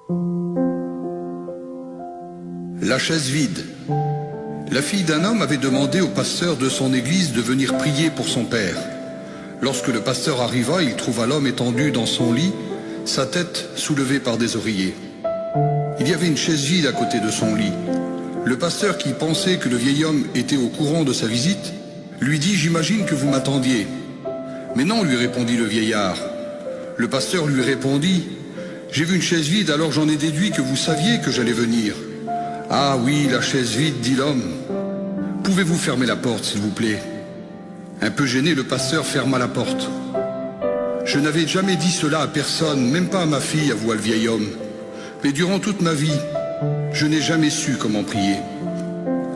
La chaise vide. La fille d'un homme avait demandé au pasteur de son église de venir prier pour son père. Lorsque le pasteur arriva, il trouva l'homme étendu dans son lit, sa tête soulevée par des oreillers. Il y avait une chaise vide à côté de son lit. Le pasteur, qui pensait que le vieil homme était au courant de sa visite, lui dit « J'imagine que vous m'attendiez ». « Mais non », lui répondit le vieillard. Le pasteur lui répondit « J'ai vu une chaise vide, alors j'en ai déduit que vous saviez que j'allais venir. »« Ah oui, la chaise vide, dit l'homme. Pouvez-vous fermer la porte, s'il vous plaît ?» Un peu gêné, le pasteur ferma la porte. « Je n'avais jamais dit cela à personne, même pas à ma fille, avoua le vieil homme. Mais durant toute ma vie, je n'ai jamais su comment prier.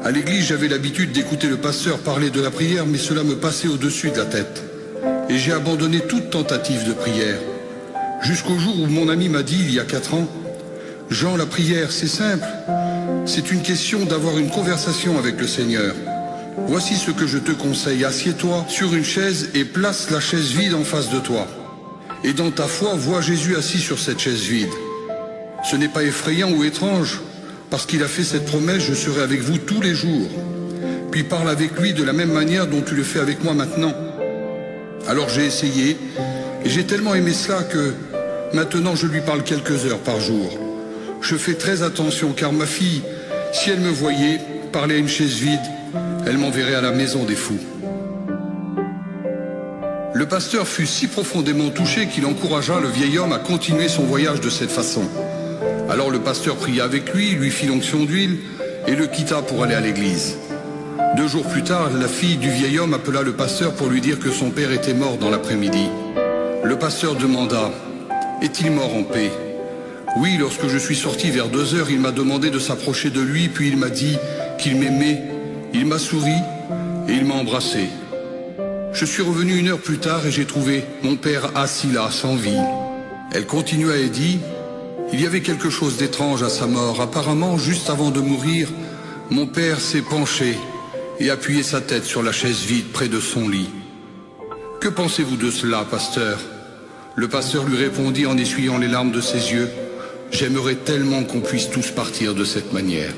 À l'église, j'avais l'habitude d'écouter le pasteur parler de la prière, mais cela me passait au-dessus de la tête. Et j'ai abandonné toute tentative de prière. Jusqu'au jour où mon ami m'a dit, il y a 4 ans, « Jean, la prière, c'est simple. C'est une question d'avoir une conversation avec le Seigneur. Voici ce que je te conseille. Assieds-toi sur une chaise et place la chaise vide en face de toi. Et dans ta foi, vois Jésus assis sur cette chaise vide. Ce n'est pas effrayant ou étrange, parce qu'il a fait cette promesse, je serai avec vous tous les jours. Puis parle avec lui de la même manière dont tu le fais avec moi maintenant. » Alors j'ai essayé, et j'ai tellement aimé cela que maintenant je lui parle quelques heures par jour. Je fais très attention, car ma fille, si elle me voyait parler à une chaise vide, elle m'enverrait à la maison des fous. Le pasteur fut si profondément touché qu'il encouragea le vieil homme à continuer son voyage de cette façon. Alors le pasteur pria avec lui fit l'onction d'huile et le quitta pour aller à l'église. 2 jours plus tard, la fille du vieil homme appela le pasteur pour lui dire que son père était mort dans l'après-midi. Le pasteur demanda « Est-il mort en paix ?» Oui, lorsque je suis sorti vers 2 heures, il m'a demandé de s'approcher de lui, puis il m'a dit qu'il m'aimait. Il m'a souri et il m'a embrassé. Je suis revenu 1 heure plus tard et j'ai trouvé mon père assis là, sans vie. Elle continua et dit « Il y avait quelque chose d'étrange à sa mort. Apparemment, juste avant de mourir, mon père s'est penché et appuyé sa tête sur la chaise vide près de son lit. Que pensez-vous de cela, pasteur ?» Le pasteur lui répondit en essuyant les larmes de ses yeux « J'aimerais tellement qu'on puisse tous partir de cette manière. »